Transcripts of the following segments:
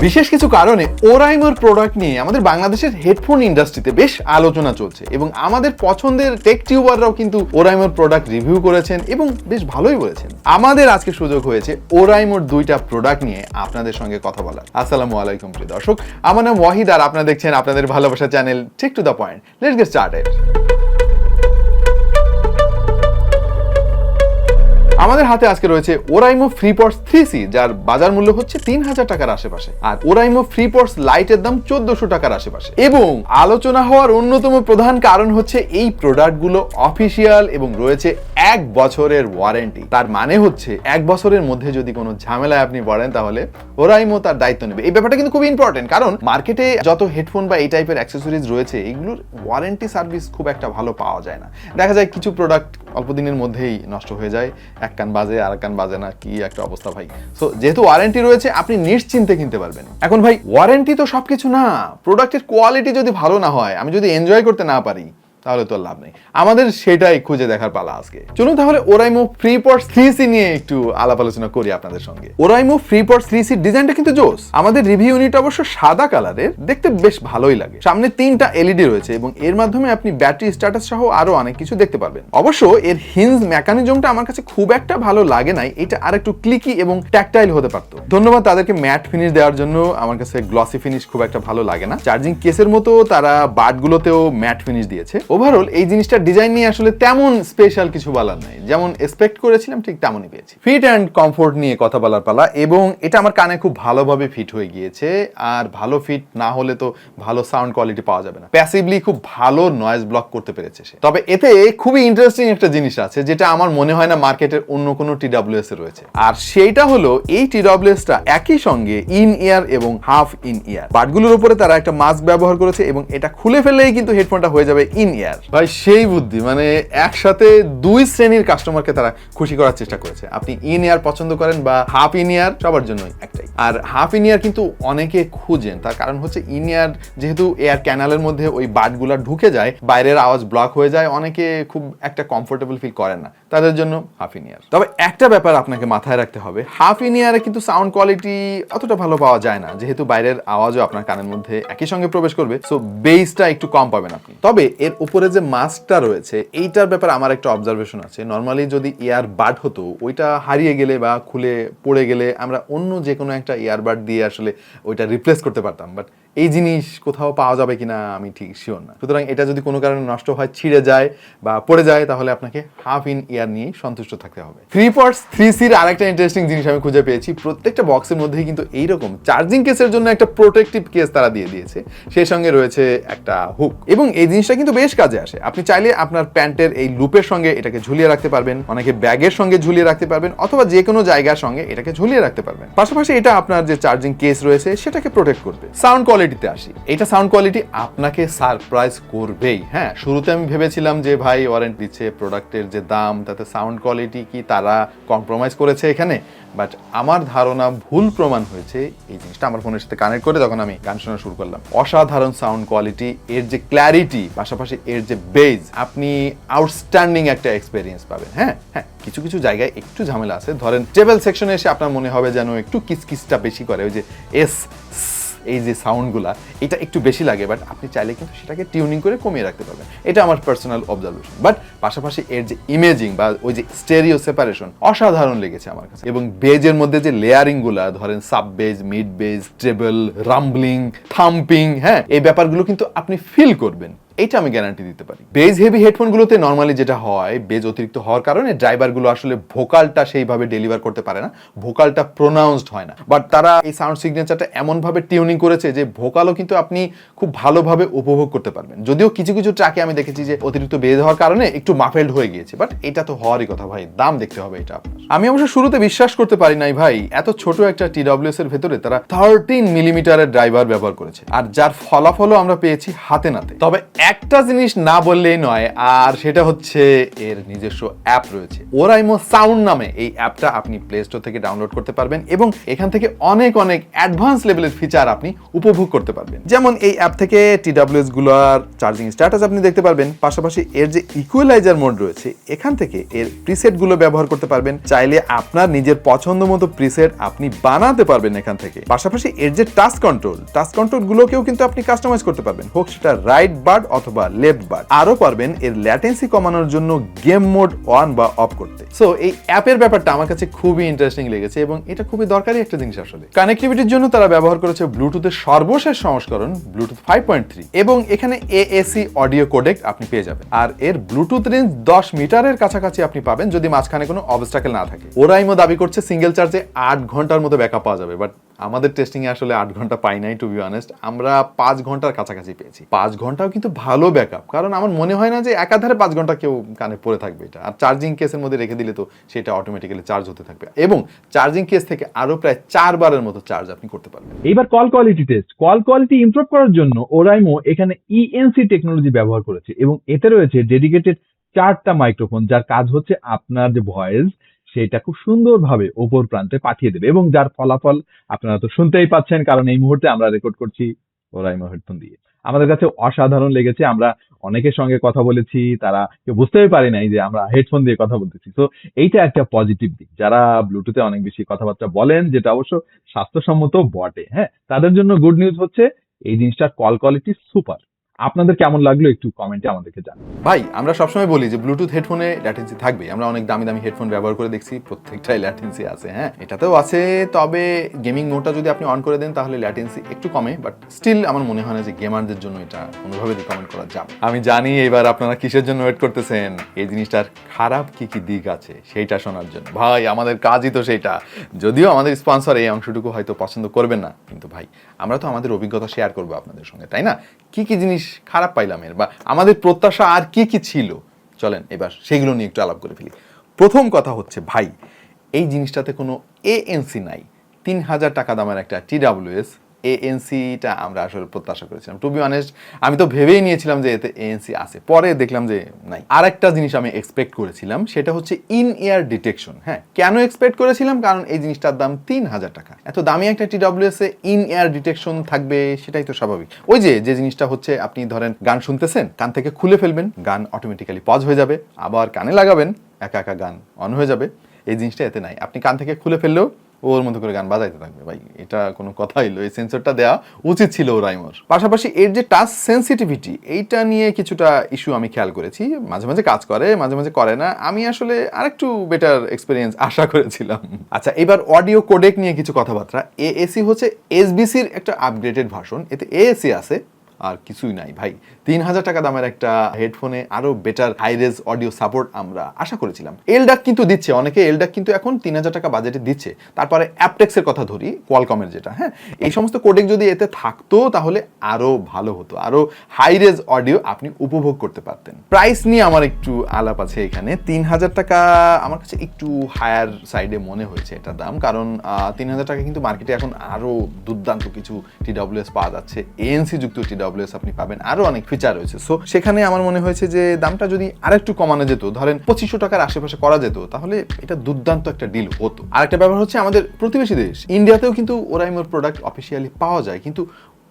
বিশেষ কিছু কারণে ওরাইমোর প্রোডাক্ট নিয়ে আমাদের বাংলাদেশের হেডফোন ইন্ডাস্ট্রিতে বেশ আলোচনা চলছে এবং আমাদের পছন্দের টেক টিউবাররাও কিন্তু ওরাইমোর প্রোডাক্ট রিভিউ করেছেন এবং বেশ ভালোই বলেছেন। আমাদের আজকে সুযোগ হয়েছে ওরাইমোর দুইটা প্রোডাক্ট নিয়ে আপনাদের সঙ্গে কথা বলার। আসসালামু আলাইকুম প্রিয় দর্শক, আমার নাম ওয়াহিদ আর আপনারা দেখছেন আপনাদের ভালোবাসা চ্যানেল ঠিক to the point. Let's get started. আমাদের হাতে আজকে রয়েছে ওরাইমো ফ্রিপডস 3C, যার বাজার মূল্য হচ্ছে 3000 টাকার আশেপাশে, আর ওরাইমো ফ্রিপডস লাইটের দাম 1400 টাকার আশেপাশে। এবং আলোচনা হওয়ার অন্যতম প্রধান কারণ হচ্ছে এই প্রোডাক্টগুলো অফিসিয়াল এবং রয়েছে 1 বছরের ওয়ারেন্টি। তার মানে হচ্ছে 1 বছরের মধ্যে যদি কোনো ঝামেলায় আপনি পড়েন তাহলে ওরাইমো তার দায়িত্ব নেবে। এই ব্যাপারটা কিন্তু খুব ইম্পর্টেন্ট, কারণ মার্কেটে যত হেডফোন বা এই টাইপের অ্যাক্সেসরিজ রয়েছে এগুলোর ওয়ারেন্টি সার্ভিস খুব একটা ভালো পাওয়া যায় না। দেখা যায় কিছু প্রোডাক্ট অল্প দিনের মধ্যেই নষ্ট হয়ে যায়, এক কান বাজে আর কান বাজে না, কি একটা অবস্থা ভাই। সো যেহেতু ওয়ারেন্টি রয়েছে আপনি নিশ্চিন্তে কিনতে পারবেন। এখন ভাই ওয়ারেন্টি তো সবকিছু না, প্রোডাক্টের কোয়ালিটি যদি ভালো না হয়, আমি যদি এনজয় করতে না পারি তাহলে তো লাভ নেই। আমাদের সেটাই খুঁজে দেখার পালা আজকে। চলুন তাহলে ওরাইমো ফ্রিপডস 3C নিয়ে একটু আলাপ আলোচনা করি আপনাদের সঙ্গে। ওরাইমো ফ্রিপডস 3C ডিজাইনটা কিন্তু জোস। আমাদের রিভিউ ইউনিট অবশ্য সাদা কালারের, দেখতে বেশ ভালোই লাগে। সামনে 3টা এলইডি রয়েছে এবং এর মাধ্যমে আপনি ব্যাটারি স্ট্যাটাস সহ আরো অনেক কিছু দেখতে পারবেন। অবশ্য এর হিঞ্জ মেকানিজমটা আমার কাছে খুব একটা ভালো লাগে নাই, এটা আর একটু ক্লিকি এবং ট্যাকটাইল হতে পারতো। ধন্যবাদ তাদেরকে ম্যাট ফিনিশ দেওয়ার জন্য। আমার কাছে গ্লসি ফিনিশ খুব একটা ভালো লাগে না। চার্জিং কেসের মতো তারা বাটগুলোতেও ম্যাট ফিনিশ দিয়েছে। ওভারঅল এই জিনিসটার ডিজাইন নিয়ে আসলে তেমন স্পেশাল কিছু বলার নাই, যেমন এক্সপেক্ট করেছিলাম ঠিক তেমনই পেয়েছি। ফিট অ্যান্ড কমফোর্ট নিয়ে কথা বলার পালা, এবং এটা আমার কানে খুব ভালোভাবে ফিট হয়ে গিয়েছে। আর ভালো ফিট না হলে তো ভালো সাউন্ড কোয়ালিটি পাওয়া যাবে না। প্যাসিভলি খুব ভালো নয়েজ ব্লক করতে পেরেছে সে। তবে এতে খুবই ইন্টারেস্টিং একটা জিনিস আছে যেটা আমার মনে হয় না মার্কেটের অন্য কোনো TWS এ রয়েছে, আর সেইটা হলো এই TWSটা একই সঙ্গে ইন ইয়ার এবং হাফ ইন ইয়ার। বাটগুলোর উপরে তারা একটা মাস্ক ব্যবহার করেছে এবং এটা খুলে ফেললেই কিন্তু হেডফোনটা হয়ে যাবে ইন ইয়ার। ভাই সেই বুদ্ধি, মানে একসাথে 2 শ্রেণীর কাস্টমারকে তারা খুশি করার চেষ্টা করেছে। আপনি ইন ইয়ার পছন্দ করেন বা হাফ ইন ইয়ার, সবার জন্যই একটাই। আর হাফ ইন ইয়ার কিন্তু অনেকে খুঁজেন, তার কারণ হচ্ছে ইন ইয়ার যেহেতু এয়ার ক্যানালের মধ্যে ওই বাটগুলা ঢুকে যায়, বাইরের আওয়াজ ব্লক হয়ে যায়, অনেকে খুব একটা কমফোর্টেবল ফিল করেন না, তাদের জন্য হাফ ইন ইয়ার। তবে একটা ব্যাপার আপনাকে মাথায় রাখতে হবে, হাফ ইন ইয়ারে কিন্তু সাউন্ড কোয়ালিটি অতটা ভালো পাওয়া যায় না, যেহেতু বাইরের আওয়াজও আপনার কানের মধ্যে একই সঙ্গে প্রবেশ করবে, সো বেসটা একটু কম পাবেন আপনি। তবে এর উপরে যে মাস্কটা রয়েছে এইটার ব্যাপারে আমার একটা অবজারভেশন আছে। নর্মালি যদি ইয়ার বাড হতো, ওইটা হারিয়ে গেলে বা খুলে পড়ে গেলে আমরা অন্য যে কোনো একটা ইয়ারবাড দিয়ে আসলে ওইটা রিপ্লেস করতে পারতাম, বাট এই জিনিস কোথাও পাওয়া যাবে কিনা আমি ঠিক শিওর না। সুতরাং এটা যদি কোনো কারণে নষ্ট হয়, ছিঁড়ে যায় বা পড়ে যায়, তাহলে আপনাকে হাফ ইন ইয়ার নিয়ে সন্তুষ্ট থাকতে হবে। ফ্রিপডস 3Cর আরেকটা ইন্টারেস্টিং জিনিস আমি খুঁজে পেয়েছি। প্রত্যেকটা বক্সের মধ্যেই কিন্তু এইরকম চার্জিং কেসের জন্য একটা প্রোটেক্টিভ কেস তারা দিয়ে দিয়েছে, সেই সঙ্গে রয়েছে একটা হুক, এবং এই জিনিসটা কিন্তু বেশ কাজে আসে। আপনি চাইলে আপনার প্যান্টের এই লুপের সঙ্গে এটাকে ঝুলিয়ে রাখতে পারবেন, অনেকে ব্যাগের সঙ্গে ঝুলিয়ে রাখতে পারবেন, অথবা যে কোনো জায়গার সঙ্গে এটাকে ঝুলিয়ে রাখতে পারবেন। পাশাপাশি এটা আপনার যে চার্জিং কেস রয়েছে সেটাকে প্রোটেক্ট করবে। সাউন্ড কোয়ালিটিতে আসি, এটা সাউন্ড কোয়ালিটি আপনাকে সারপ্রাইজ করবেই। হ্যাঁ, শুরুতে আমি ভেবেছিলাম যে ভাই ওয়ারেন্টি দিচ্ছে, প্রোডাক্টের যে দাম তাতে সাউন্ড কোয়ালিটি কি তারা কম্প্রোমাইজ করেছে এখানে, বাট আমার ধারণা ভুল প্রমাণ হয়েছে। এই জিনিসটা আমার ফোনের সাথে কানেক্ট করে যখন আমি গান শোনা শুরু করলাম, অসাধারণ সাউন্ড কোয়ালিটি, এর যে ক্ল্যারিটি, পাশাপাশি এর যে বেজ, আপনি আউটস্ট্যান্ডিং একটা এক্সপেরিয়েন্স পাবেন। হ্যাঁ, কিছু কিছু জায়গায় একটু ঝামেলা আছে, ধরেন টেবল সেকশনে এসে আপনার মনে হবে যেন একটু কিসকিসটা বেশি করে, ওই যে এই যে সাউন্ডগুলা, এটা একটু বেশি লাগে, বাট আপনি চাইলে কিন্তু সেটাকে টিউনিং করে কমিয়ে রাখতে পারবেন। এটা আমার পার্সোনাল অবজারভেশন। বাট পাশাপাশি এর যে ইমেজিং বা ওই যে স্টেরিও সেপারেশন অসাধারণ লেগেছে আমার কাছে, এবং বেজের মধ্যে যে লেয়ারিং গুলা, ধরেন sub bass, mid bass, treble, rumbling, thumping, হ্যাঁ, এই ব্যাপারগুলো কিন্তু আপনি ফিল করবেন, এইটা আমি গ্যারান্টি দিতে পারি। বেজ হেভি হেডফোনগুলোতে নর্মালি যেটা হয়, বেজ অতিরিক্ত হওয়ার কারণে ড্রাইভারগুলো আসলে ভোকালটা সেইভাবে ডেলিভার করতে পারে না, ভোকালটা প্রোনাউন্সড হয় না। বাট তারা এই সাউন্ড সিগনেচারটা এমনভাবে টিউনিং করেছে যে ভোকালও কিন্তু আপনি খুব ভালোভাবে উপভোগ করতে পারবেন। যদিও কিছু কিছু ট্র্যাকে আমি দেখেছি যে অতিরিক্ত বেজ হওয়ার কারণে একটু মাফেলড হয়ে গিয়েছে, বাট এটা তো হওয়ারই কথা ভাই, দাম দেখতে হবে এটা আপনার। আমি অবশ্য শুরুতে বিশ্বাস করতে পারি নাই ভাই, এত ছোট একটা TWS এর ভেতরে তারা 13 মিলিমিটারের ড্রাইভার ব্যবহার করেছে, আর যার ফলাফলও আমরা পেয়েছি হাতে নাতে। তবে একটা জিনিস না বললেই নয়, আর সেটা হচ্ছে এর নিজস্ব অ্যাপ রয়েছে। ওরাইমো সাউন্ড নামে এই অ্যাপটা আপনি প্লে স্টোর থেকে ডাউনলোড করতে পারবেন এবং এখান থেকে অনেক অনেক অ্যাডভান্স লেভেলের ফিচার আপনি উপভোগ করতে পারবেন। যেমন এই অ্যাপ থেকে TWS গুলোর চার্জিং স্ট্যাটাস আপনি দেখতে পারবেন, পাশাপাশি এর যে ইকুয়ালাইজার মোড রয়েছে এখান থেকে এর প্রিসেট গুলো ব্যবহার করতে পারবেন। চাইলে আপনার নিজের পছন্দ মতো প্রিসেট আপনি বানাতে পারবেন এখান থেকে। পাশাপাশি এর যে টাচ কন্ট্রোল গুলোকেও কিন্তু আপনি কাস্টমাইজ করতে পারবেন, হোক সেটা রাইট বার্ড অথবা লেফট বার্ড। আরো পারবেন এর ল্যাটেন্সি কমানোর জন্য গেম মোড অন বা অফ করতে। সো এই অ্যাপের ব্যাপারটা আমার কাছে খুবই ইন্টারেস্টিং লেগেছে এবং এটা খুবই দরকারি একটা জিনিস। আসলে কানেক্টিভিটির জন্য তারা ব্যবহার করেছে ব্লুটুথের সর্বশেষ সংস্করণ ব্লুটুথ 5.3 এবং এখানে AAC অডিও কোডেক আপনি পেয়ে যাবেন। আর এর ব্লুটুথ রেঞ্জ 10 মিটারের কাছাকাছি আপনি পাবেন যদি মাঝখানে কোনো অবস্টাকেল না থাকে। ওরাইমো দাবি করছে সিঙ্গেল চার্জে 8 ঘন্টার মতো ব্যাকআপ পাওয়া যাবে, বাট আমাদের টেস্টিং এ আসলে 8 ঘন্টা পাই নাই, টু বি অনেস্ট। আমরা 5 ঘন্টার কাছাকাছি পেয়েছি। 5 ঘন্টাও কিন্তু ভালো ব্যাকআপ, কারণ আমার মনে হয় না যে একাধারে 5 ঘন্টা কেউ কানে পড়ে থাকবে এটা। আর চার্জিং কেসের মধ্যে রেখে দিলে তো সেটা অটোমেটিক্যালি চার্জ হতে থাকবে এবং চার্জিং কেস থেকে আরো প্রায় 4 বারের মতো চার্জ আপনি করতে পারবেন। এইবার call quality test. Call quality improve করার জন্য ওরাইমো এখানে ENC টেকনোলজি ব্যবহার করেছে এবং এতে রয়েছে ডেডিকেটেড 4টা মাইক্রোফোন, যার কাজ হচ্ছে আপনার যে ভয়েস সেটা খুব সুন্দরভাবে ওপর প্রান্তে পাঠিয়ে দেবে এবং যার ফলাফল আপনারা তো শুনতেই পাচ্ছেন, কারণ এই মুহূর্তে আমরা রেকর্ড করছি ওরাইমো হেডফোন দিয়ে। আমাদের কাছে অসাধারণ লেগেছে। আমরা অনেকের সঙ্গে কথা বলেছি, তারা কেউ বুঝতেই পারে নাই যে আমরা হেডফোন দিয়ে কথা বলতেছি। তো এইটা একটা পজিটিভ দিক। যারা ব্লুটুথে অনেক বেশি কথাবার্তা বলেন, যেটা অবশ্য স্বাস্থ্যসম্মত বটে, হ্যাঁ, তাদের জন্য গুড নিউজ হচ্ছে এই জিনিসটার কল কোয়ালিটি সুপার। আপনাদের কেমন লাগলো একটু কমেন্টে আমাদেরকে জানান। ভাই, আমরা সবসময় বলি যে ব্লুটুথ হেডফোনে ল্যাটেন্সি থাকবে। আমরা অনেক দামি দামি হেডফোন ব্যবহার করে দেখছি, প্রত্যেকটাই ল্যাটেন্সি আছে। হ্যাঁ, এটাতেও আছে, তবে গেমিং মোডটা যদি আপনি অন করে দেন তাহলে ল্যাটেন্সি একটু কমে, বাট স্টিল আমার মনে হয় না যে গেমারদের জন্য এটা কোনোভাবে রিকমেন্ড করা যাবে। আমি জানি এবার আপনারা কিসের জন্য ওয়েট করতেছেন, এই জিনিসটার খারাপ কি কি দিক আছে সেইটা শোনার জন্য। ভাই, আমাদের কাজই তো সেইটা। যদিও আমাদের স্পন্সর এই অংশটুকু হয়তো পছন্দ করবেন না, কিন্তু ভাই আমরা তো আমাদের অভিজ্ঞতা শেয়ার করবো আপনাদের সঙ্গে, তাই না? কি কি জিনিস খারাপ পাইলাম এর, বা আমাদের প্রত্যাশা আর কি কি ছিল, চলেন এবার সেগুলো নিয়ে একটু আলাপ করে ফেলি। প্রথম কথা হচ্ছে ভাই, এই জিনিসটাতে কোনো ANC নাই। 3000 টাকা দামের একটা TWS, ANCটা আমরা আসলে প্রত্যাশা করেছিলাম। টু বি অনেস্ট, আমি তো ভেবেই নিয়েছিলাম যে এতে ANC আছে, পরে দেখলাম যে নাই। আর একটা জিনিস আমি এক্সপেক্ট করেছিলাম, সেটা হচ্ছে ইন ইয়ার ডিটেকশন। হ্যাঁ, কেন এক্সপেক্ট করেছিলাম? কারণ এই জিনিসটার দাম 3000 টাকা। এত দামি একটা TWS A in year detection থাকবে, সেটাই তো স্বাভাবিক। ওই যে জিনিসটা হচ্ছে, আপনি ধরেন গান শুনতেছেন, কান থেকে খুলে ফেলবেন, গান অটোমেটিক্যালি পজ হয়ে যাবে, আবার কানে লাগাবেন, একা একা গান অন হয়ে যাবে। এই জিনিসটা এতে নাই। আপনি কান থেকে খুলে ফেললেও ওর মতো করে গান বাজাইতে থাকবে। ভাই, এটা কোনো কথা হইলো? এই সেন্সরটা দেওয়া উচিত ছিল ওরাইমোর। পাশাপাশি এর যে টাচ সেন্সিটিভিটি, এইটা নিয়ে কিছুটা ইস্যু আমি খেয়াল করেছি। মাঝে মাঝে কাজ করে, মাঝে মাঝে করে না। আমি আসলে আরেকটু বেটার এক্সপিরিয়েন্স আশা করেছিলাম। আচ্ছা, এবার অডিও কোডেক নিয়ে কিছু কথাবার্তা। AAC হচ্ছে SBCর একটা আপগ্রেডেড ভার্সন, এতে AAC আছে, আর কিছুই নাই। ভাই, 3000 টাকা দামের একটা হেডফোনে আরো better hi res audio support আমরা আশা করেছিলাম। এলডাক কিন্তু দিচ্ছে, অনেকে এলডাক কিন্তু এখন 3000 টাকা বাজেটে দিচ্ছে। তারপরে অ্যাপটেক্সের কথা ধরি, কোয়ালকমের যেটা, হ্যাঁ, এই সমস্ত কোডেক যদি এতে থাকতো তাহলে আরো ভালো হতো, আরো হাই রেজ অডিও আপনি উপভোগ করতে পারতেন। প্রাইস নিয়ে আমার একটু আলাপ আছে এখানে। 3000 টাকা আমার কাছে একটু হায়ার সাইডে মনে হয়েছে এটা দাম, কারণ 3000 টাকা কিন্তু মার্কেটে এখন আরো দুর্দান্ত কিছু TWS পাওয়া যাচ্ছে। ANC যুক্ত TWS আপনি পাবেন, আরো অনেক ফিচার রয়েছে। সো সেখানে আমার মনে হয়েছে যে দামটা যদি আরেকটু কমানো যেত, ধরেন 2500 টাকার আশেপাশে করা যেত, তাহলে এটা দুর্দান্ত একটা ডিল হতো। আরেকটা ব্যাপার হচ্ছে, আমাদের প্রতিবেশী দেশ ইন্ডিয়াতেও কিন্তু ওরাইমোর প্রোডাক্ট অফিসিয়ালি পাওয়া যায়, কিন্তু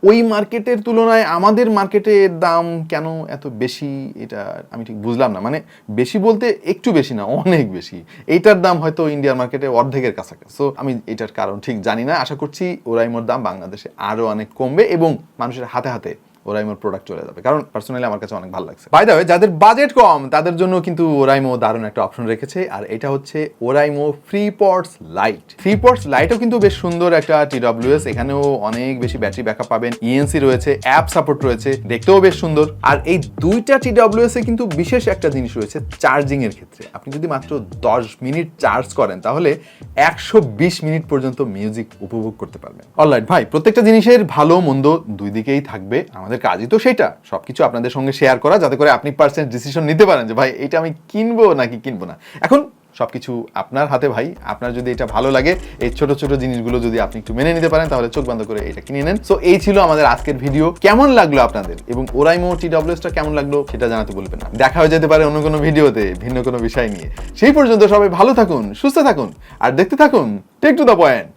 ওই মার্কেটের তুলনায় আমাদের মার্কেটের দাম কেন এত বেশি, এটা আমি ঠিক বুঝলাম না। মানে বেশি বলতে একটু বেশি না, অনেক বেশি। এইটার দাম হয়তো ইন্ডিয়ার মার্কেটে অর্ধেকের কাছাকাছি। সো আমি এটার কারণ ঠিক জানি না। আশা করছি ওরাইমোর দাম বাংলাদেশে আরো অনেক কমবে এবং মানুষের হাতে হাতে ওরাইমোর প্রোডাক্ট চলে যাবে, কারণ পার্সোনালি আমার কাছে অনেক ভালো লাগছে। বাই দ্য ওয়ে, যাদের বাজেট কম তাদের জন্য কিন্তু ওরাইমো দারুণ একটা অপশন রেখেছে, আর এটা হচ্ছে ওরাইমো ফ্রিপডস লাইট। ফ্রিপডস লাইটও কিন্তু বেশ সুন্দর একটা TWS, এখানেও অনেক বেশি ব্যাটারি ব্যাকআপ পাবেন, ENC রয়েছে, অ্যাপ সাপোর্ট রয়েছে, দেখতেও বেশ সুন্দর। আর এই দুইটা TWS এ কিন্তু বিশেষ একটা জিনিস রয়েছে চার্জিং এর ক্ষেত্রে। আপনি যদি মাত্র 10 মিনিট চার্জ করেন তাহলে 120 মিনিট পর্যন্ত মিউজিক উপভোগ করতে পারবেন। অলরাইট ভাই, প্রত্যেকটা জিনিসের ভালো মন্দ দুই দিকেই থাকবে। আমাদের কাজই তো সেটা, সবকিছু আপনাদের সঙ্গে শেয়ার করা, যাতে করে আপনি পার্সেন্ট ডিসিশন নিতে পারেন যে ভাই এটা আমি কিনবো নাকি কিনবো না। এখন সবকিছু আপনার হাতে ভাই। আপনার যদি এটা ভালো লাগে, এই ছোট ছোট জিনিসগুলো যদি আপনি একটু মেনে নিতে পারেন, তাহলে চোখ বন্ধ করে এটা কিনে নেন। সো এই ছিল আমাদের আজকের ভিডিও। কেমন লাগলো আপনাদের এবং Oraimo TWS টা কেমন লাগলো সেটা জানাতে বলবেন না। দেখা হয়ে যেতে পারে অন্য কোনো ভিডিওতে ভিন্ন কোনো বিষয় নিয়ে। সেই পর্যন্ত সবাই ভালো থাকুন, সুস্থ থাকুন আর দেখতে থাকুন টেক টু দ্য পয়েন্ট।